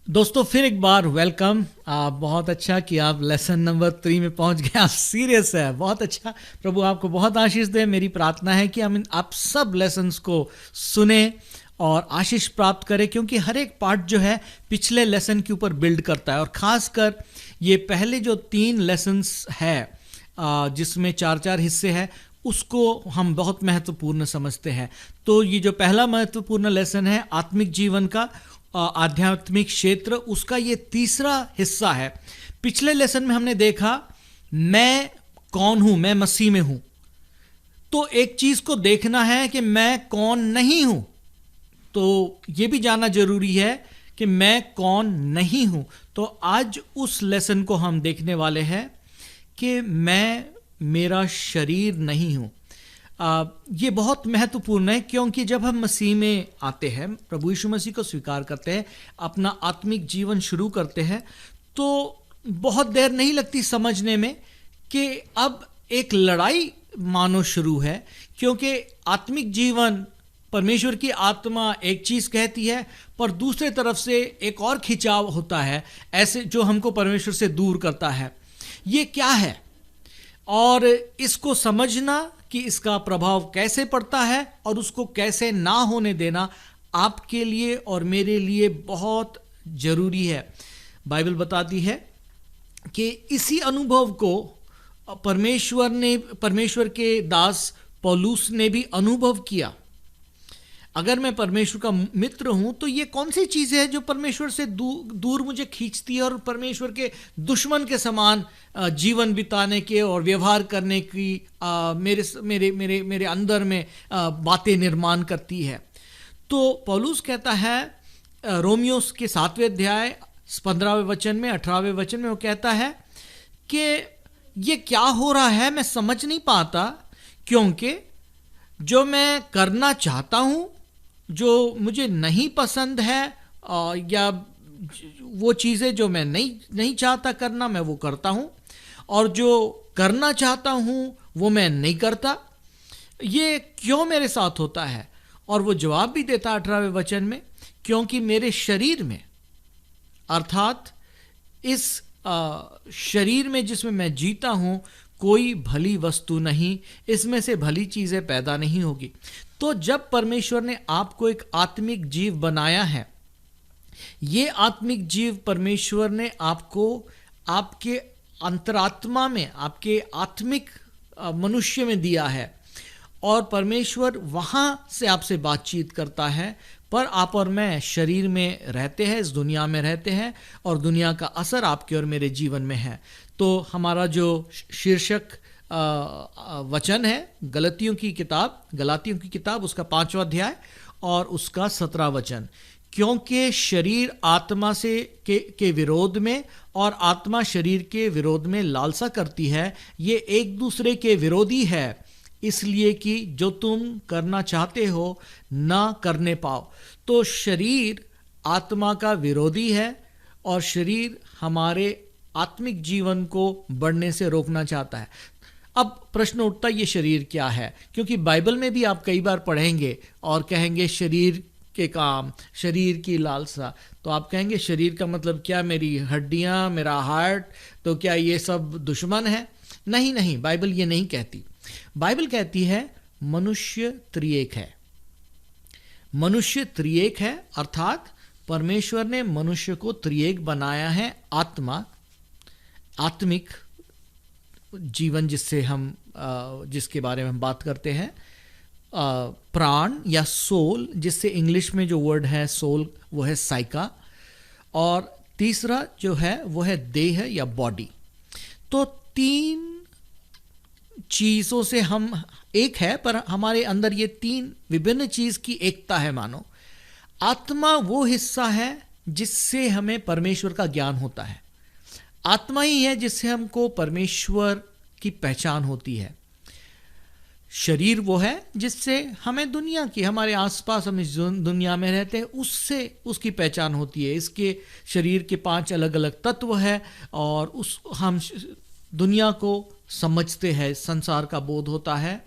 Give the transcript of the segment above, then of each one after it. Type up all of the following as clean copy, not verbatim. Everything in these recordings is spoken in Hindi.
दोस्तों फिर एक बार वेलकम। आप बहुत अच्छा कि आप लेसन नंबर 3 में पहुंच गए। आप सीरियस है, बहुत अच्छा। प्रभु आपको बहुत आशीष दे। मेरी प्रार्थना है कि आप सब लेसन्स को सुने और आशीष प्राप्त करें, क्योंकि हर एक पार्ट जो है पिछले लेसन के ऊपर बिल्ड करता है। और खासकर ये पहले जो 3 लेसन्स है जिसमें 4-4 हिस्से हैं, उसको हम बहुत महत्वपूर्ण समझते हैं। तो ये जो पहला महत्वपूर्ण लेसन है आत्मिक जीवन का, आध्यात्मिक क्षेत्र, उसका ये तीसरा हिस्सा है। पिछले लेसन में हमने देखा मैं कौन हूं, मैं मसीह में हूं। तो एक चीज को देखना है कि मैं कौन नहीं हूं, तो ये भी जानना जरूरी है कि मैं कौन नहीं हूं। तो आज उस लेसन को हम देखने वाले हैं कि मैं मेरा शरीर नहीं हूं। ये बहुत महत्वपूर्ण है, क्योंकि जब हम मसीह में आते हैं, प्रभु यीशु मसीह को स्वीकार करते हैं, अपना आत्मिक जीवन शुरू करते हैं, तो बहुत देर नहीं लगती समझने में कि अब एक लड़ाई मानो शुरू है। क्योंकि आत्मिक जीवन, परमेश्वर की आत्मा एक चीज कहती है, पर दूसरे तरफ से एक और खिंचाव होता है ऐसे, जो हमको परमेश्वर से दूर करता है। ये क्या है और इसको समझना कि इसका प्रभाव कैसे पड़ता है और उसको कैसे ना होने देना आपके लिए और मेरे लिए बहुत जरूरी है। बाइबल बताती है कि इसी अनुभव को परमेश्वर के दास पौलुस ने भी अनुभव किया। अगर मैं परमेश्वर का मित्र हूं तो ये कौन सी चीज़ है जो परमेश्वर से दूर मुझे खींचती है और परमेश्वर के दुश्मन के समान जीवन बिताने के और व्यवहार करने की मेरे मेरे मेरे मेरे अंदर में बातें निर्माण करती है। तो पौलुस कहता है रोमियोस के 7वें अध्याय 15वें वचन में, 18वें वचन में वो कहता है कि ये क्या हो रहा है, मैं समझ नहीं पाता, क्योंकि जो मैं करना चाहता हूं, जो मुझे नहीं पसंद है, या वो चीज़ें जो मैं नहीं चाहता करना, मैं वो करता हूं, और जो करना चाहता हूं वो मैं नहीं करता। ये क्यों मेरे साथ होता है? और वो जवाब भी देता 18वें वचन में, क्योंकि मेरे शरीर में, अर्थात इस शरीर में जिसमें मैं जीता हूं, कोई भली वस्तु नहीं, इसमें से भली चीजें पैदा नहीं होगी। तो जब परमेश्वर ने आपको एक आत्मिक जीव बनाया है, ये आत्मिक जीव परमेश्वर ने आपको आपके अंतरात्मा में, आपके आत्मिक मनुष्य में दिया है, और परमेश्वर वहां से आपसे बातचीत करता है। पर आप और मैं शरीर में रहते हैं, इस दुनिया में रहते हैं, और दुनिया का असर आपके और मेरे जीवन में है। तो हमारा जो शीर्षक वचन है गलातियों की किताब उसका 5वां अध्याय और उसका 17वां वचन, क्योंकि शरीर आत्मा से के विरोध में और आत्मा शरीर के विरोध में लालसा करती है, ये एक दूसरे के विरोधी है, इसलिए कि जो तुम करना चाहते हो ना करने पाओ। तो शरीर आत्मा का विरोधी है और शरीर हमारे आत्मिक जीवन को बढ़ने से रोकना चाहता है। अब प्रश्न उठता है ये शरीर क्या है? क्योंकि बाइबल में भी आप कई बार पढ़ेंगे और कहेंगे शरीर के काम, शरीर की लालसा, तो आप कहेंगे शरीर का मतलब क्या? मेरी हड्डियां, मेरा हार्ट, तो क्या ये सब दुश्मन है? नहीं, बाइबल ये नहीं कहती। बाइबल कहती है मनुष्य त्रिएक है। मनुष्य त्रिएक है, अर्थात परमेश्वर ने मनुष्य को त्रिएक बनाया है। आत्मिक जीवन जिसके बारे में हम बात करते हैं, प्राण या सोल, जिससे इंग्लिश में जो वर्ड है सोल वो है साइका, और तीसरा जो है वो है देह या बॉडी। तो 3 चीजों से हम एक है, पर हमारे अंदर ये 3 विभिन्न चीज की एकता है मानो। आत्मा वो हिस्सा है जिससे हमें परमेश्वर का ज्ञान होता है। आत्मा ही है जिससे हमको परमेश्वर की पहचान होती है। शरीर वो है जिससे हमें दुनिया की, हमारे आसपास हम इस दुनिया में रहते हैं, उससे उसकी पहचान होती है। इसके शरीर के 5 अलग अलग तत्व है और हम दुनिया को समझते हैं, संसार का बोध होता है।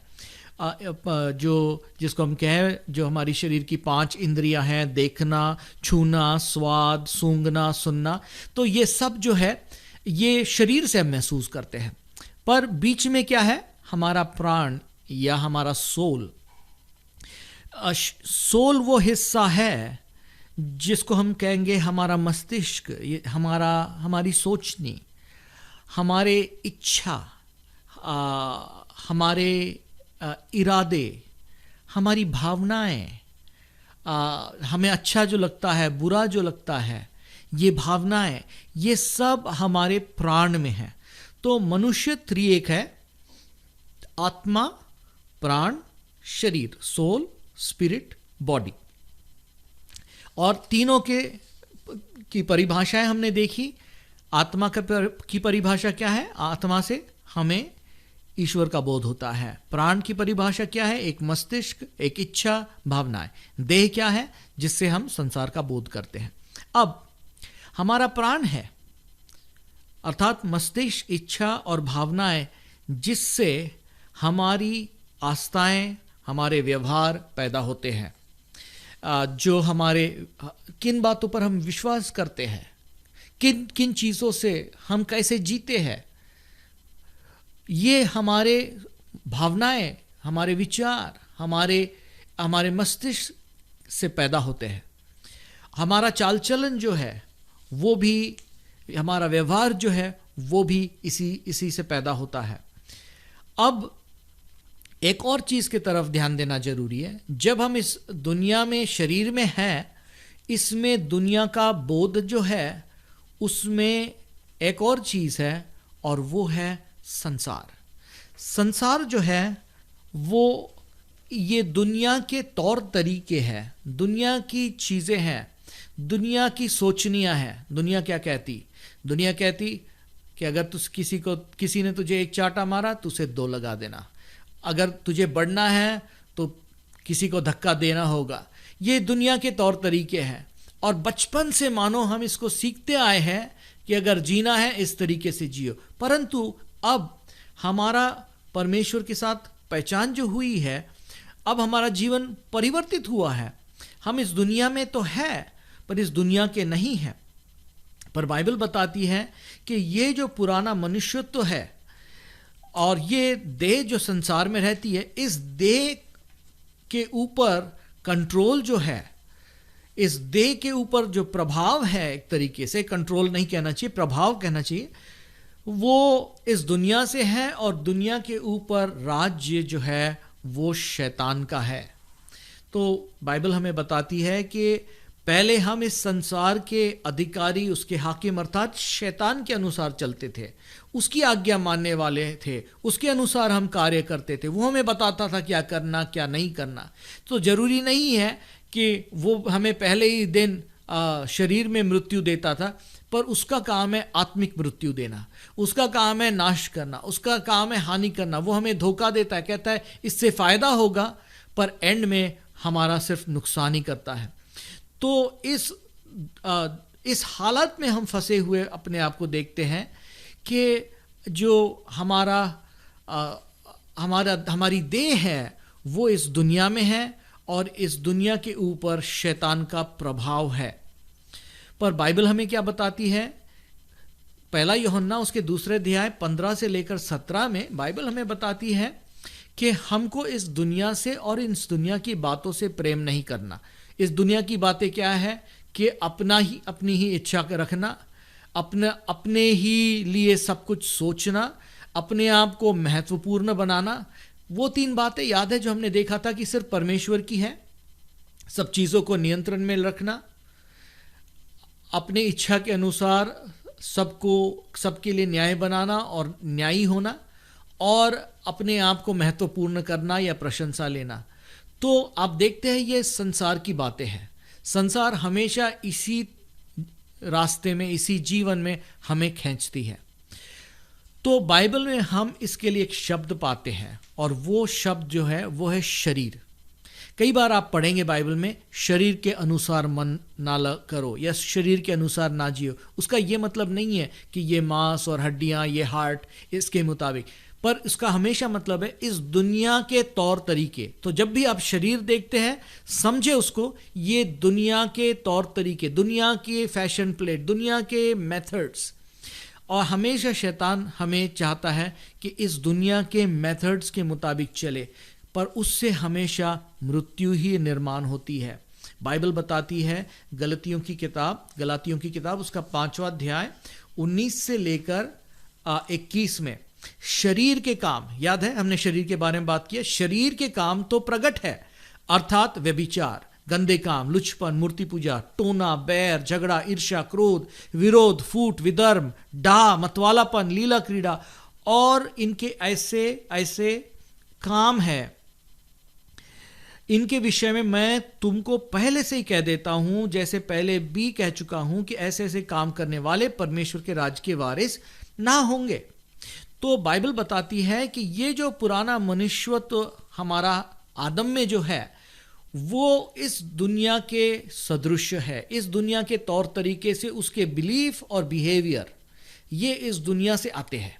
जो जिसको हम कहें, जो हमारी शरीर की 5 इंद्रियां हैं, देखना, छूना, स्वाद, सूंघना, सुनना, तो ये सब जो है ये शरीर से हम महसूस करते हैं। पर बीच में क्या है? हमारा प्राण या हमारा सोल। सोल वो हिस्सा है जिसको हम कहेंगे हमारा मस्तिष्क, ये हमारी सोचनी, हमारे इच्छा, हमारे इरादे, हमारी भावनाएं, हमें अच्छा जो लगता है, बुरा जो लगता है, ये भावनाएं, ये सब हमारे प्राण में है। तो मनुष्य त्रिएक है: आत्मा, प्राण, शरीर, सोल, स्पिरिट, बॉडी। और तीनों की परिभाषाएं हमने देखी। आत्मा की परिभाषा क्या है? आत्मा से हमें ईश्वर का बोध होता है। प्राण की परिभाषा क्या है? एक मस्तिष्क, एक इच्छा, भावनाएं। देह क्या है? जिससे हम संसार का बोध करते हैं। अब हमारा प्राण है, अर्थात मस्तिष्क, इच्छा और भावनाएं, जिससे हमारी आस्थाएं, हमारे व्यवहार पैदा होते हैं। जो हमारे किन बातों पर हम विश्वास करते हैं, किन किन चीज़ों से हम कैसे जीते हैं, ये हमारे भावनाएं, हमारे विचार, हमारे मस्तिष्क से पैदा होते हैं। हमारा चाल चलन जो है वो भी, हमारा व्यवहार जो है वो भी इसी से पैदा होता है। अब एक और चीज़ की तरफ ध्यान देना जरूरी है। जब हम इस दुनिया में, शरीर में हैं, इसमें दुनिया का बोध जो है, उसमें एक और चीज़ है और वो है संसार। संसार जो है वो ये दुनिया के तौर तरीके हैं, दुनिया की चीज़ें हैं, दुनिया की सोचनियाँ हैं। दुनिया क्या कहती? दुनिया कहती कि अगर किसी ने तुझे एक चांटा मारा तो उसे 2 लगा देना, अगर तुझे बढ़ना है तो किसी को धक्का देना होगा। ये दुनिया के तौर तरीके हैं और बचपन से मानो हम इसको सीखते आए हैं कि अगर जीना है इस तरीके से जियो। परंतु अब हमारा परमेश्वर के साथ पहचान जो हुई है, अब हमारा जीवन परिवर्तित हुआ है। हम इस दुनिया में तो है पर इस दुनिया के नहीं हैं। पर बाइबल बताती है कि ये जो पुराना मनुष्यत्व है और ये देह जो संसार में रहती है, इस देह के ऊपर कंट्रोल जो है, इस देह के ऊपर जो प्रभाव है, एक तरीके से कंट्रोल नहीं कहना चाहिए, प्रभाव कहना चाहिए, वो इस दुनिया से है और दुनिया के ऊपर राज्य जो है वो शैतान का है। तो बाइबल हमें बताती है कि पहले हम इस संसार के अधिकारी, उसके हाकिम अर्थात शैतान के अनुसार चलते थे, उसकी आज्ञा मानने वाले थे, उसके अनुसार हम कार्य करते थे। वो हमें बताता था क्या करना क्या नहीं करना। तो जरूरी नहीं है कि वो हमें पहले ही दिन शरीर में मृत्यु देता था, पर उसका काम है आत्मिक मृत्यु देना, उसका काम है नाश करना, उसका काम है हानि करना। वो हमें धोखा देता है, कहता है इससे फायदा होगा, पर एंड में हमारा सिर्फ नुकसान ही करता है। तो इस हालत में हम फंसे हुए अपने आप को देखते हैं कि जो हमारी देह है वो इस दुनिया में है और इस दुनिया के ऊपर शैतान का प्रभाव है। पर बाइबल हमें क्या बताती है? पहला यूहन्ना उसके 2 अध्याय 15 से लेकर 17 में बाइबल हमें बताती है कि हमको इस दुनिया से और इस दुनिया की बातों से प्रेम नहीं करना। इस दुनिया की बातें क्या है कि अपनी ही इच्छा रखना, अपने ही लिए सब कुछ सोचना, अपने आप को महत्वपूर्ण बनाना। वो 3 बातें याद है जो हमने देखा था कि सिर्फ परमेश्वर की है। सब चीज़ों को नियंत्रण में रखना, अपने इच्छा के अनुसार सबके लिए न्याय बनाना और न्यायी होना, और अपने आप को महत्वपूर्ण करना या प्रशंसा लेना। तो आप देखते हैं ये संसार की बातें हैं। संसार हमेशा इसी रास्ते में, इसी जीवन में हमें खींचती है। तो बाइबल में हम इसके लिए एक शब्द पाते हैं और वो शब्द जो है वो है शरीर। कई बार आप पढ़ेंगे बाइबल में, शरीर के अनुसार मन ना करो या शरीर के अनुसार ना जियो। उसका ये मतलब नहीं है कि ये मांस और हड्डियां, ये हार्ट, इसके मुताबिक। पर इसका हमेशा मतलब है इस दुनिया के तौर तरीके। तो जब भी आप शरीर देखते हैं, समझे उसको, ये दुनिया के तौर तरीके, दुनिया के फैशन प्लेट, दुनिया के मेथड्स। और हमेशा शैतान हमें चाहता है कि इस दुनिया के मेथड्स के मुताबिक चले, पर उससे हमेशा मृत्यु ही निर्माण होती है। बाइबल बताती है गलातियों की किताब उसका 5वां अध्याय 19 से लेकर 21 में, शरीर के काम, याद है हमने शरीर के बारे में बात किया, शरीर के काम तो प्रकट है, अर्थात व्यभिचार, गंदे काम, लुचपन, मूर्ति पूजा, टोना, बैर, झगड़ा, ईर्ष्या, क्रोध, विरोध, फूट, विधर्म, डाह, मतवालापन, लीला क्रीड़ा और इनके ऐसे ऐसे काम है। इनके विषय में मैं तुमको पहले से ही कह देता हूं, जैसे पहले भी कह चुका हूं, कि ऐसे ऐसे काम करने वाले परमेश्वर के राज के वारिस ना होंगे। तो बाइबल बताती है कि ये जो पुराना मनुष्यत्व हमारा आदम में जो है, वो इस दुनिया के सदृश है, इस दुनिया के तौर तरीके से, उसके बिलीफ और बिहेवियर ये इस दुनिया से आते हैं।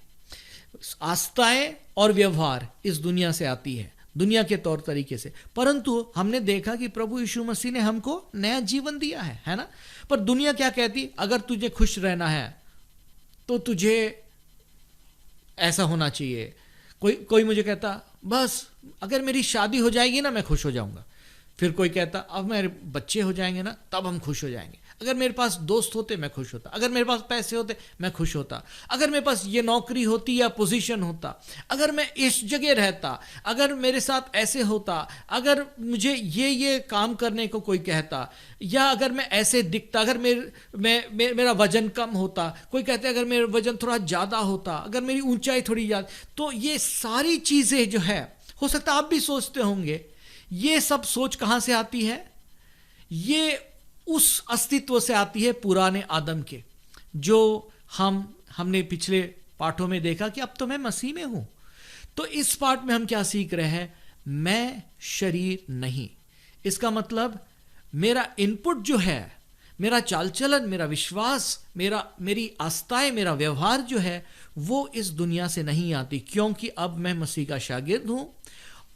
आस्थाएं और व्यवहार इस दुनिया से आती है, दुनिया के तौर तरीके से। परंतु हमने देखा कि प्रभु यीशु मसीह ने हमको नया जीवन दिया है ना। पर दुनिया क्या कहती, अगर तुझे खुश रहना है तो तुझे ऐसा होना चाहिए। कोई मुझे कहता बस अगर मेरी शादी हो जाएगी ना मैं खुश हो जाऊंगा। फिर कोई कहता अब मेरे बच्चे हो जाएंगे ना तब हम खुश हो जाएंगे। अगर मेरे पास दोस्त होते मैं खुश होता, अगर मेरे पास पैसे होते मैं खुश होता, अगर मेरे पास ये नौकरी होती या पोजीशन होता, अगर मैं इस जगह रहता, अगर मेरे साथ ऐसे होता, अगर मुझे ये काम करने को कोई कहता, या अगर मैं ऐसे दिखता, अगर मेरा वजन कम होता, कोई कहते अगर मेरा वजन थोड़ा ज़्यादा होता, अगर मेरी ऊंचाई थोड़ी ज़्यादा। तो ये सारी चीज़ें जो है, हो सकता है आप भी सोचते होंगे, ये सब सोच कहां से आती है? ये उस अस्तित्व से आती है पुराने आदम के, जो हमने पिछले पाठों में देखा कि अब तो मैं मसीह में हूं। तो इस पाठ में हम क्या सीख रहे हैं? मैं शरीर नहीं। इसका मतलब मेरा इनपुट जो है, मेरा चाल चलन, मेरा विश्वास, मेरी आस्थाएं, मेरा व्यवहार जो है, वो इस दुनिया से नहीं आती, क्योंकि अब मैं मसीह का शागिर्द हूं।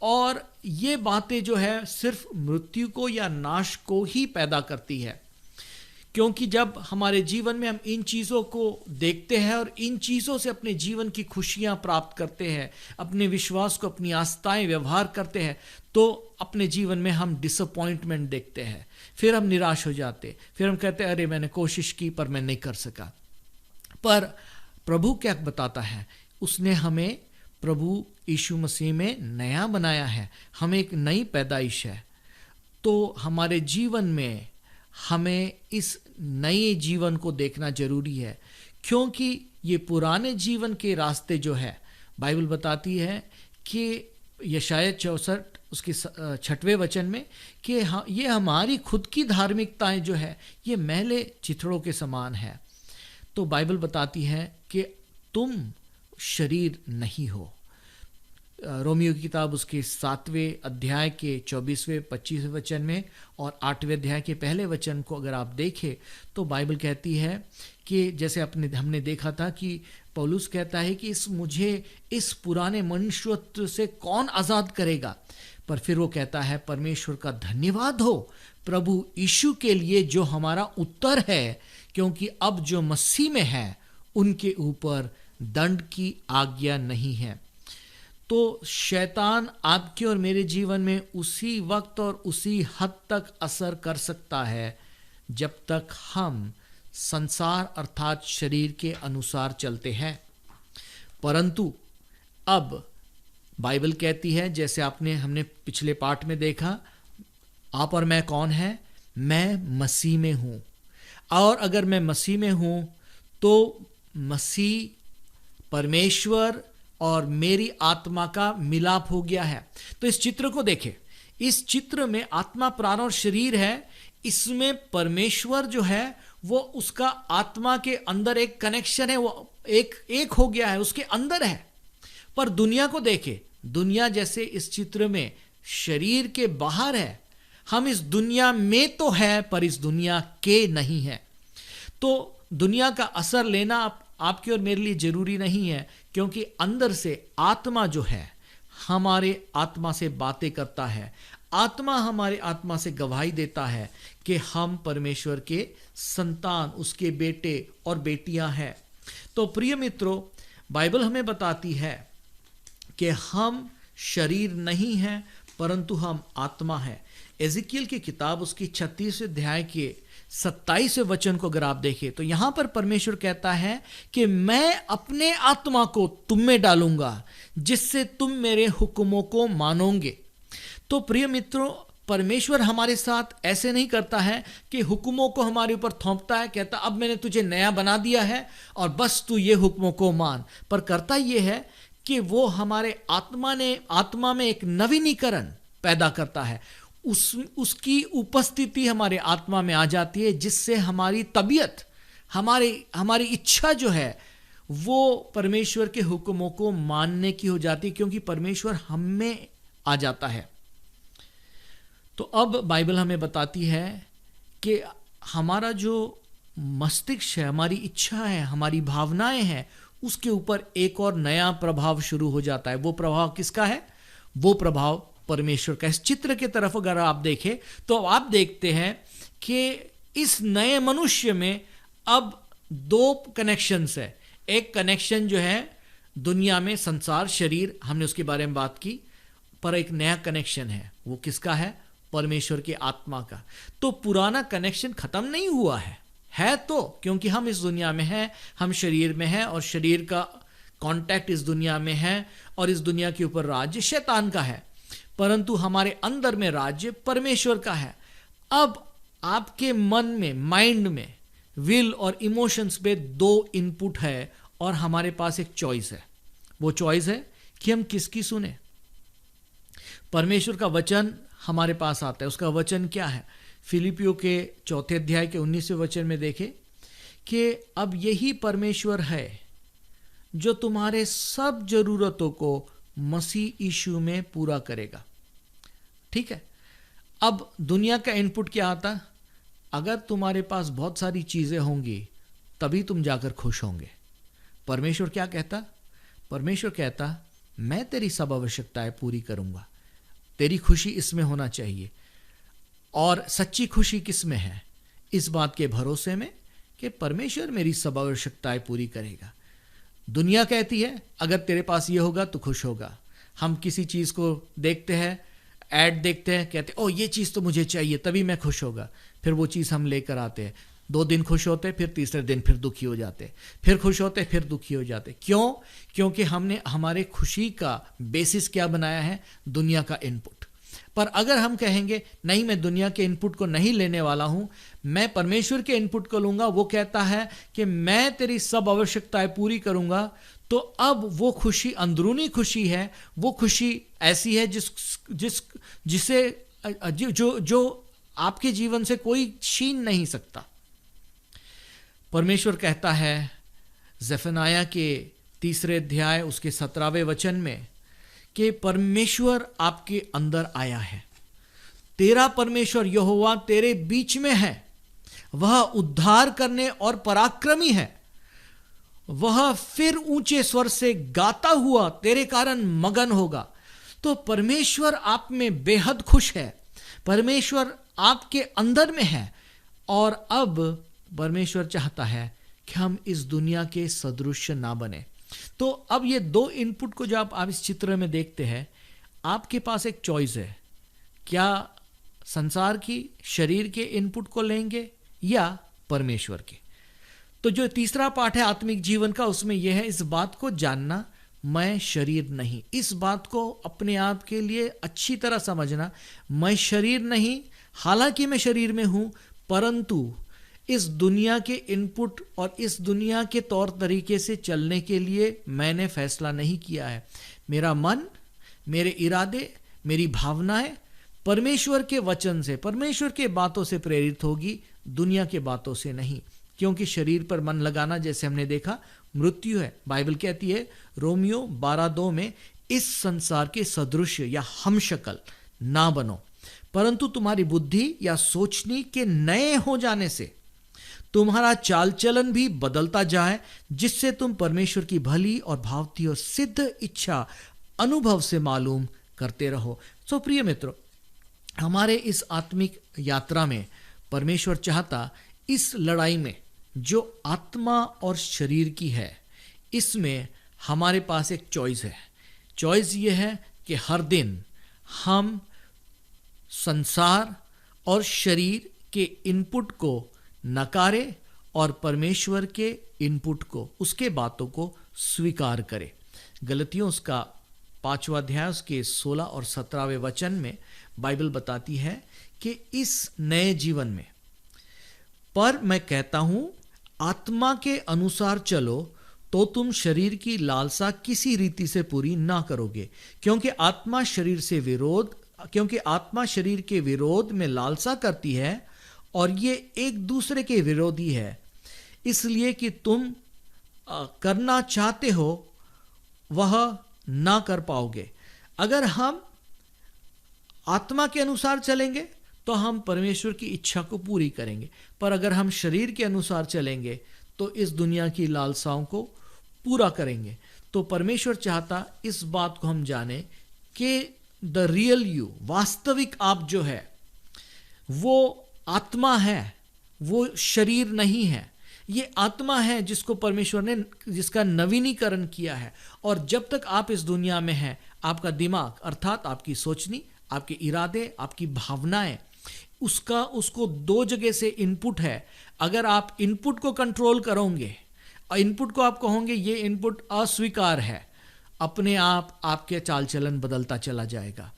और ये बातें जो है सिर्फ मृत्यु को या नाश को ही पैदा करती है, क्योंकि जब हमारे जीवन में हम इन चीज़ों को देखते हैं और इन चीज़ों से अपने जीवन की खुशियां प्राप्त करते हैं, अपने विश्वास को, अपनी आस्थाएं, व्यवहार करते हैं, तो अपने जीवन में हम डिसअपॉइंटमेंट देखते हैं, फिर हम निराश हो जाते, फिर हम कहते हैं अरे मैंने कोशिश की पर मैं नहीं कर सका। पर प्रभु क्या बताता है? उसने हमें प्रभु यीशु मसीह में नया बनाया है, हमें एक नई पैदाइश है। तो हमारे जीवन में हमें इस नए जीवन को देखना जरूरी है, क्योंकि ये पुराने जीवन के रास्ते जो है, बाइबल बताती है कि यशायाह 64 उसके 6वें वचन में कि ये हमारी खुद की धार्मिकताएं जो है ये मैले चिथड़ों के समान है। तो बाइबल बताती है कि तुम शरीर नहीं हो। रोमियो की किताब उसके 7वें अध्याय के 24वें 25वें वचन में और 8वें अध्याय के पहले वचन को अगर आप देखें तो बाइबल कहती है कि जैसे हमने देखा था कि पौलुस कहता है कि मुझे इस पुराने मनुष्यत्व से कौन आज़ाद करेगा। पर फिर वो कहता है परमेश्वर का धन्यवाद हो प्रभु यीशु के लिए जो हमारा उत्तर है, क्योंकि अब जो मसीह में है उनके ऊपर दंड की आज्ञा नहीं है। तो शैतान आपके और मेरे जीवन में उसी वक्त और उसी हद तक असर कर सकता है जब तक हम संसार अर्थात शरीर के अनुसार चलते हैं। परंतु अब बाइबल कहती है, जैसे हमने पिछले पाठ में देखा, आप और मैं कौन है? मैं मसीह में हूं। और अगर मैं मसीह में हूं तो मसीह, परमेश्वर और मेरी आत्मा का मिलाप हो गया है। तो इस चित्र को देखें, इस चित्र में आत्मा, प्राण और शरीर है। इसमें परमेश्वर जो है वो उसका आत्मा के अंदर एक कनेक्शन है, वो एक हो गया है, उसके अंदर है। पर दुनिया को देखें, दुनिया जैसे इस चित्र में शरीर के बाहर है। हम इस दुनिया में तो है पर इस दुनिया के नहीं है। तो दुनिया का असर लेना आपके और मेरे लिए जरूरी नहीं है, क्योंकि अंदर से आत्मा जो है हमारे आत्मा से बातें करता है। आत्मा हमारे आत्मा से गवाही देता है कि हम परमेश्वर के संतान, उसके बेटे और बेटियां हैं। तो प्रिय मित्रों, बाइबल हमें बताती है कि हम शरीर नहीं हैं परंतु हम आत्मा है। एजिकियल की किताब उसकी 36 अध्याय के 27वें वचन को अगर आप देखें तो यहां पर परमेश्वर कहता है कि मैं अपने आत्मा को तुम में डालूंगा जिससे तुम मेरे हुक्मों को मानोगे। तो प्रिय मित्रों, परमेश्वर हमारे साथ ऐसे नहीं करता है कि हुक्मों को हमारे ऊपर थोपता है, कहता अब मैंने तुझे नया बना दिया है और बस तू ये हुक्मों को मान। पर करता यह है कि वो हमारे आत्मा में एक नवीनीकरण पैदा करता है। उसकी उपस्थिति हमारे आत्मा में आ जाती है, जिससे हमारी तबीयत, हमारी इच्छा जो है वो परमेश्वर के हुक्मों को मानने की हो जाती है, क्योंकि परमेश्वर हम में आ जाता है। तो अब बाइबल हमें बताती है कि हमारा जो मस्तिष्क है, हमारी इच्छा है, हमारी भावनाएं हैं, उसके ऊपर एक और नया प्रभाव शुरू हो जाता है। वो प्रभाव किसका है? वो प्रभाव परमेश्वर का। इस चित्र की तरफ अगर आप देखें तो आप देखते हैं कि इस नए मनुष्य में अब 2 कनेक्शंस है। एक कनेक्शन जो है दुनिया में, संसार, शरीर, हमने उसके बारे में बात की, पर एक नया कनेक्शन है। वो किसका है? परमेश्वर के आत्मा का। तो पुराना कनेक्शन खत्म नहीं हुआ है तो, क्योंकि हम इस दुनिया में हैं, हम शरीर में हैं और शरीर का कांटेक्ट इस दुनिया में है और इस दुनिया के ऊपर राज्य शैतान का है, परंतु हमारे अंदर में राज्य परमेश्वर का है। अब आपके मन में, माइंड में, विल और इमोशंस पे 2 इनपुट है और हमारे पास एक चॉइस है। वो चॉइस है कि हम किसकी सुने। परमेश्वर का वचन हमारे पास आता है। उसका वचन क्या है? फिलिपियों के 4 अध्याय के 19वें वचन में देखें कि अब यही परमेश्वर है जो तुम्हारे सब जरूरतों को मसीह यीशु में पूरा करेगा। ठीक है। अब दुनिया का इनपुट क्या आता? अगर तुम्हारे पास बहुत सारी चीजें होंगी तभी तुम जाकर खुश होंगे। परमेश्वर क्या कहता? परमेश्वर कहता मैं तेरी सब आवश्यकताएं पूरी करूंगा। तेरी खुशी इसमें होना चाहिए। और सच्ची खुशी किस में है? इस बात के भरोसे में कि परमेश्वर मेरी सब आवश्यकताएं पूरी करेगा। दुनिया कहती है अगर तेरे पास ये होगा तो खुश होगा। हम किसी चीज को देखते हैं, ऐड देखते हैं, कहते हैं ओ ये चीज तो मुझे चाहिए तभी मैं खुश होगा। फिर वो चीज हम लेकर आते हैं, 2 दिन खुश होते, फिर तीसरे दिन फिर दुखी हो जाते, फिर खुश होते, फिर दुखी हो जाते। क्यों? क्योंकि हमने हमारे खुशी का बेसिस क्या बनाया है? दुनिया का इनपुट। पर अगर हम कहेंगे नहीं, मैं दुनिया के इनपुट को नहीं लेने वाला हूं, मैं परमेश्वर के इनपुट को लूंगा, वो कहता है कि मैं तेरी सब आवश्यकताएं पूरी करूंगा, तो अब वो खुशी अंदरूनी खुशी है। वो खुशी ऐसी है जिसे जो आपके जीवन से कोई छीन नहीं सकता। परमेश्वर कहता है ज़ेफनाया के 3 अध्याय उसके 17वें वचन में कि परमेश्वर आपके अंदर आया है। तेरा परमेश्वर यहोवा तेरे बीच में है। वह उद्धार करने और पराक्रमी है। वह फिर ऊंचे स्वर से गाता हुआ तेरे कारण मगन होगा। तो परमेश्वर आप में बेहद खुश है। परमेश्वर आपके अंदर में है। और अब परमेश्वर चाहता है कि हम इस दुनिया के सदृश ना बने। तो अब ये 2 इनपुट को जब आप इस चित्र में देखते हैं, आपके पास एक चॉइस है। क्या संसार की, शरीर के इनपुट को लेंगे या परमेश्वर के? तो जो तीसरा पाठ है आत्मिक जीवन का, उसमें यह है इस बात को जानना मैं शरीर नहीं। इस बात को अपने आप के लिए अच्छी तरह समझना, मैं शरीर नहीं, हालांकि मैं शरीर में हूं, परंतु इस दुनिया के इनपुट और इस दुनिया के तौर तरीके से चलने के लिए मैंने फैसला नहीं किया है। मेरा मन, मेरे इरादे, मेरी भावनाएं परमेश्वर के वचन से, परमेश्वर के बातों से प्रेरित होगी, दुनिया के बातों से नहीं। क्योंकि शरीर पर मन लगाना, जैसे हमने देखा, मृत्यु है। बाइबल कहती है रोमियो 12:2 में, इस संसार के सदृश या हमशक्ल ना बनो, परंतु तुम्हारी बुद्धि या सोचनी के नए हो जाने से तुम्हारा चाल चलन भी बदलता जाए, जिससे तुम परमेश्वर की भली और भावती और सिद्ध इच्छा अनुभव से मालूम करते रहो। सो प्रिय मित्रों, हमारे इस आत्मिक यात्रा में परमेश्वर चाहता, इस लड़ाई में जो आत्मा और शरीर की है, इसमें हमारे पास एक चॉइस है। चॉइस ये है कि हर दिन हम संसार और शरीर के इनपुट को नकारे और परमेश्वर के इनपुट को, उसके बातों को स्वीकार करें। गलतियों उसका 5वां अध्याय उसके 16 और 17वें वचन में बाइबल बताती है कि इस नए जीवन में, पर मैं कहता हूं आत्मा के अनुसार चलो तो तुम शरीर की लालसा किसी रीति से पूरी ना करोगे, क्योंकि आत्मा शरीर के विरोध में लालसा करती है और ये एक दूसरे के विरोधी है, इसलिए कि तुम करना चाहते हो वह ना कर पाओगे। अगर हम आत्मा के अनुसार चलेंगे तो हम परमेश्वर की इच्छा को पूरी करेंगे, पर अगर हम शरीर के अनुसार चलेंगे तो इस दुनिया की लालसाओं को पूरा करेंगे। तो परमेश्वर चाहता इस बात को हम जाने कि द रियल यू, वास्तविक आप जो है वो आत्मा है, वो शरीर नहीं है। ये आत्मा है जिसको परमेश्वर ने, जिसका नवीनीकरण किया है। और जब तक आप इस दुनिया में हैं, आपका दिमाग अर्थात आपकी सोचनी, आपके इरादे, आपकी भावनाएं, उसको 2 जगह से इनपुट है। अगर आप इनपुट को कंट्रोल करोगे और इनपुट को आप कहोगे ये इनपुट अस्वीकार है, अपने आप आपके चाल चलन बदलता चला जाएगा।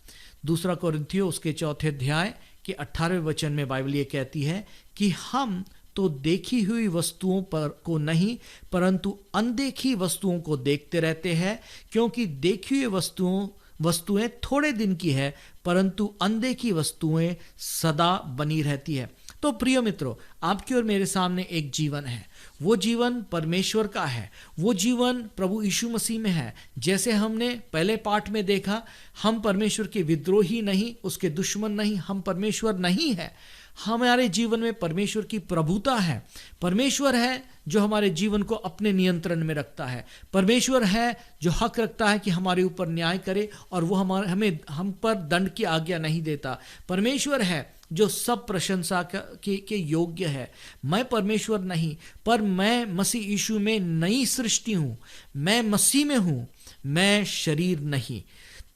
2 कोरिन्थियों उसके 4 अध्याय के 18वें वचन में बाइबल ये कहती है कि हम तो देखी हुई वस्तुओं पर को नहीं, परंतु अनदेखी वस्तुओं को देखते रहते हैं, क्योंकि देखी हुई वस्तुएं थोड़े दिन की है, परंतु अनदेखी वस्तुएं सदा बनी रहती है। तो प्रिय मित्रों, आपके और मेरे सामने एक जीवन है। वो जीवन परमेश्वर का है, वो जीवन प्रभु यीशु मसीह में है। जैसे हमने पहले पाठ में देखा, हम परमेश्वर के विद्रोही नहीं, उसके दुश्मन नहीं, हम परमेश्वर नहीं है। हमारे जीवन में परमेश्वर की प्रभुता है। परमेश्वर है जो हमारे जीवन को अपने नियंत्रण में रखता है। परमेश्वर है जो हक रखता है कि हमारे ऊपर न्याय करे और वो हम पर दंड की आज्ञा नहीं देता। परमेश्वर है जो सब प्रशंसा के योग्य है। मैं परमेश्वर नहीं, पर मैं मसीह यीशु में नई सृष्टि हूं। मैं मसीह में हूं, मैं शरीर नहीं।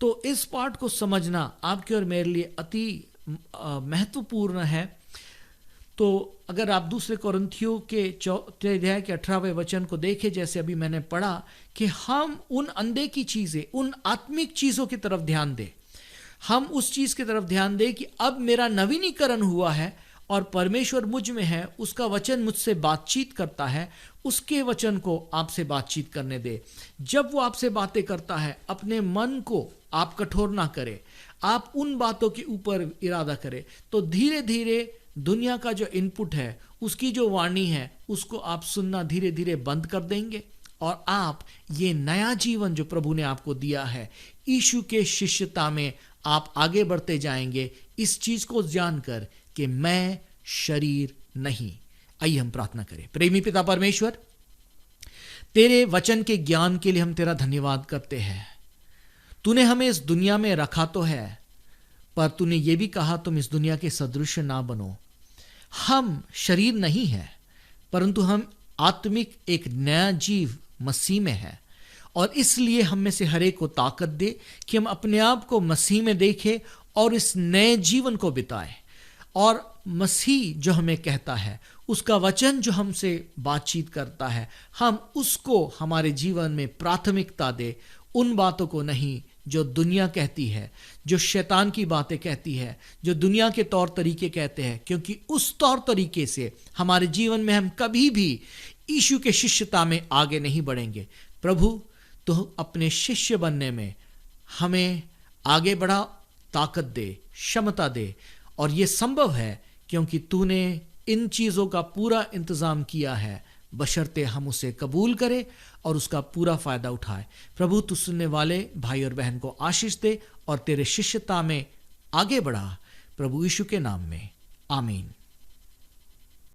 तो इस पाठ को समझना आपके और मेरे लिए अति महत्वपूर्ण है। तो अगर आप 2 कोरिन्थियों के 4 अध्याय के 18वें वचन को देखें, जैसे अभी मैंने पढ़ा, कि हम उन अनदेखी चीजें, उन आत्मिक चीजों की तरफ ध्यान दें। हम उस चीज की तरफ ध्यान दें कि अब मेरा नवीनीकरण हुआ है और परमेश्वर मुझ में है, उसका वचन मुझसे बातचीत करता है, उसके वचन को आपसे बातचीत करने दे। जब वो आपसे बातें करता है, अपने मन को आप कठोर ना करें, आप उन बातों के ऊपर इरादा करें, तो धीरे धीरे दुनिया का जो इनपुट है, उसकी जो वाणी है, उसको आप सुनना धीरे धीरे बंद कर देंगे और आप ये नया जीवन जो प्रभु ने आपको दिया है, यीशु के शिष्यता में आप आगे बढ़ते जाएंगे, इस चीज को जानकर कि मैं शरीर नहीं। आइए हम प्रार्थना करें। प्रेमी पिता परमेश्वर, तेरे वचन के ज्ञान के लिए हम तेरा धन्यवाद करते हैं। तूने हमें इस दुनिया में रखा तो है, पर तूने ये भी कहा तुम इस दुनिया के सदृश ना बनो। हम शरीर नहीं है, परंतु हम आत्मिक एक नया जीव मसीह में है, और इसलिए हम में से हर एक को ताकत दे कि हम अपने आप को मसीह में देखें और इस नए जीवन को बिताएं। और मसीह जो हमें कहता है, उसका वचन जो हमसे बातचीत करता है, हम उसको हमारे जीवन में प्राथमिकता दे, उन बातों को नहीं जो दुनिया कहती है, जो शैतान की बातें कहती है, जो दुनिया के तौर तरीके कहते हैं, क्योंकि उस तौर तरीके से हमारे जीवन में हम कभी भी यीशु के शिष्यता में आगे नहीं बढ़ेंगे। प्रभु, तो अपने शिष्य बनने में हमें आगे बढ़ा, ताकत दे, क्षमता दे। और ये संभव है क्योंकि तूने इन चीज़ों का पूरा इंतज़ाम किया है, बशर्ते हम उसे कबूल करें और उसका पूरा फायदा उठाए। प्रभु, तू सुनने वाले भाई और बहन को आशीष दे और तेरे शिष्यता में आगे बढ़ा। प्रभु यीशु के नाम में, आमीन।